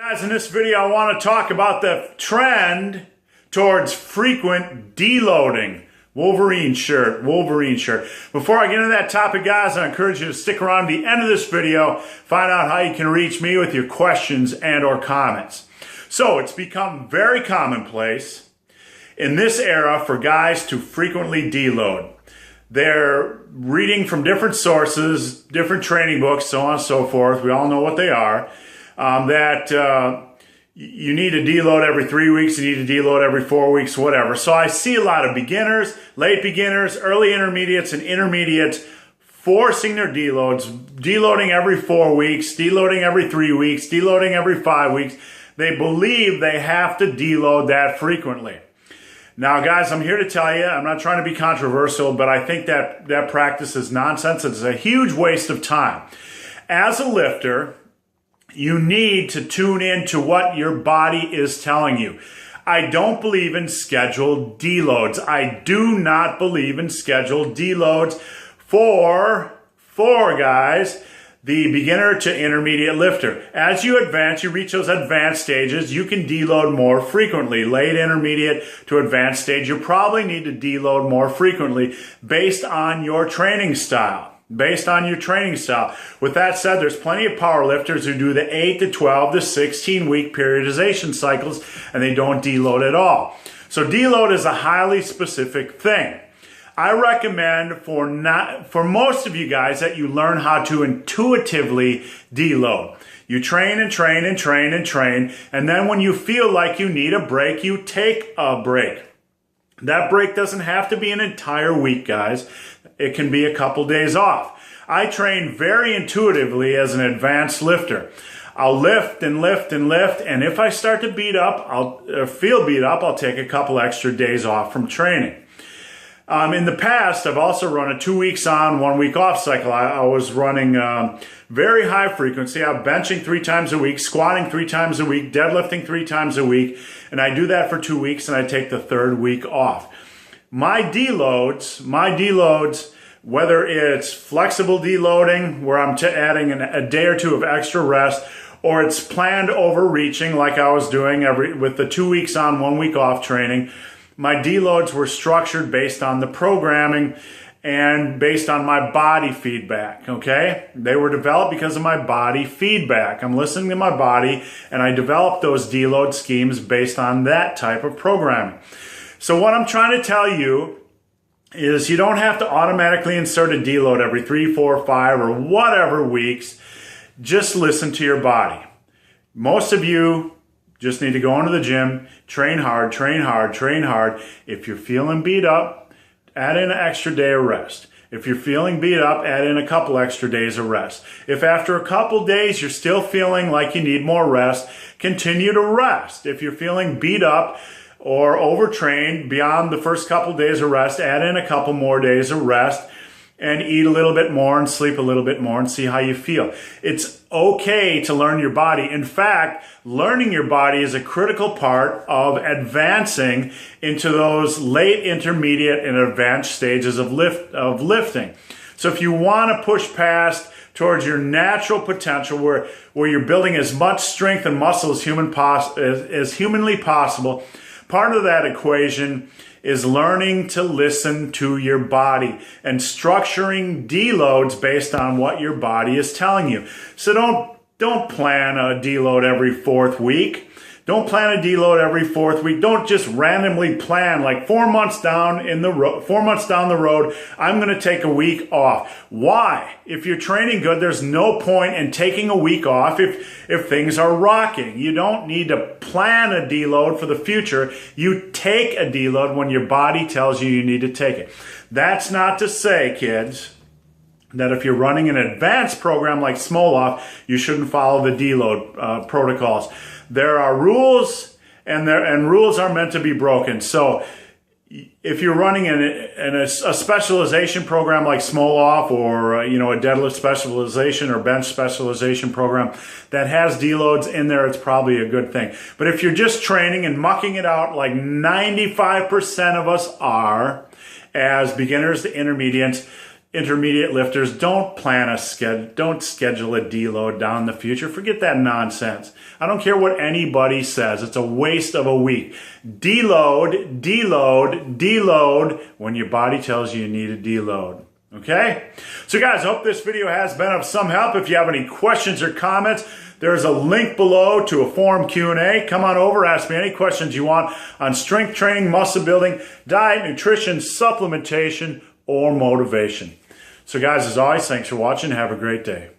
Guys, in this video I want to talk about the trend towards frequent deloading. Wolverine shirt. Before I get into that topic, guys, I encourage you to stick around to the end of this video, find out how you can reach me with your questions and or comments. So it's become very commonplace in this era for guys to frequently deload. They're reading from different sources, different training books, so on and so forth. We all know what they are. You need to deload every 3 weeks, you need to deload every 4 weeks, whatever. So I see a lot of beginners, late beginners, early intermediates, and intermediates forcing their deloads, deloading every 4 weeks, deloading every 3 weeks, deloading every 5 weeks. They believe they have to deload that frequently. Now, guys, I'm here to tell you, I'm not trying to be controversial, but I think that practice is nonsense. It's a huge waste of time. As a lifter, you need to tune in to what your body is telling you. I don't believe in scheduled deloads. I do not believe in scheduled deloads for guys, the beginner to intermediate lifter. As you advance, you reach those advanced stages, you can deload more frequently. Late intermediate to advanced stage, you probably need to deload more frequently based on your training style. With that said, there's plenty of power lifters who do the 8 to 12 to 16 week periodization cycles and they don't deload at all. So deload is a highly specific thing. I recommend for most of you guys that you learn how to intuitively deload. You train and train and train and train, and then when you feel like you need a break, you take a break. That break doesn't have to be an entire week, guys. It can be a couple days off. I train very intuitively as an advanced lifter. I'll lift and lift and lift, and if I start to feel beat up, I'll take a couple extra days off from training. In the past, I've also run a 2 weeks on, 1 week off cycle. I was running very high frequency. I'm benching 3 times a week, squatting 3 times a week, deadlifting 3 times a week, and I do that for 2 weeks, and I take the 3rd week off. My deloads, whether it's flexible deloading, where I'm adding a day or 2 of extra rest, or it's planned overreaching like I was doing with the 2 weeks on, 1 week off training, my deloads were structured based on the programming and based on my body feedback, okay? They were developed because of my body feedback. I'm listening to my body, and I developed those deload schemes based on that type of programming. So what I'm trying to tell you is you don't have to automatically insert a deload every 3, 4, 5, or whatever weeks. Just listen to your body. Most of you just need to go into the gym, train hard, train hard, train hard. If you're feeling beat up, add in an extra day of rest. If you're feeling beat up, add in a couple extra days of rest. If after a couple days you're still feeling like you need more rest, continue to rest. If you're feeling beat up or overtrained beyond the first couple days of rest, add in a couple more days of rest and eat a little bit more and sleep a little bit more and see how you feel. It's okay to learn your body. In fact, learning your body is a critical part of advancing into those late, intermediate, and advanced stages of lifting. So if you want to push past towards your natural potential where you're building as much strength and muscle as humanly possible, part of that equation is learning to listen to your body and structuring deloads based on what your body is telling you. So don't plan a deload every 4th week. Don't plan a deload every 4th week. Don't just randomly plan like 4 months down the road, I'm going to take a week off. Why? If you're training good, there's no point in taking a week off if things are rocking. You don't need to plan a deload for the future. You take a deload when your body tells you need to take it. That's not to say, kids, that if you're running an advanced program like Smoloff, you shouldn't follow the deload protocols. There are rules, and rules are meant to be broken. So if you're running a specialization program like Smoloff or a deadlift specialization or bench specialization program that has deloads in there, it's probably a good thing. But if you're just training and mucking it out like 95% of us are as beginners to intermediates, intermediate lifters, don't schedule a deload down in the future. Forget that nonsense. I don't care what anybody says. It's a waste of a week. Deload, deload, deload when your body tells you you need a deload. Okay? So guys, I hope this video has been of some help. If you have any questions or comments, there's a link below to a forum Q&A. Come on over, ask me any questions you want on strength training, muscle building, diet, nutrition, supplementation, or motivation. So guys, as always, thanks for watching. Have a great day.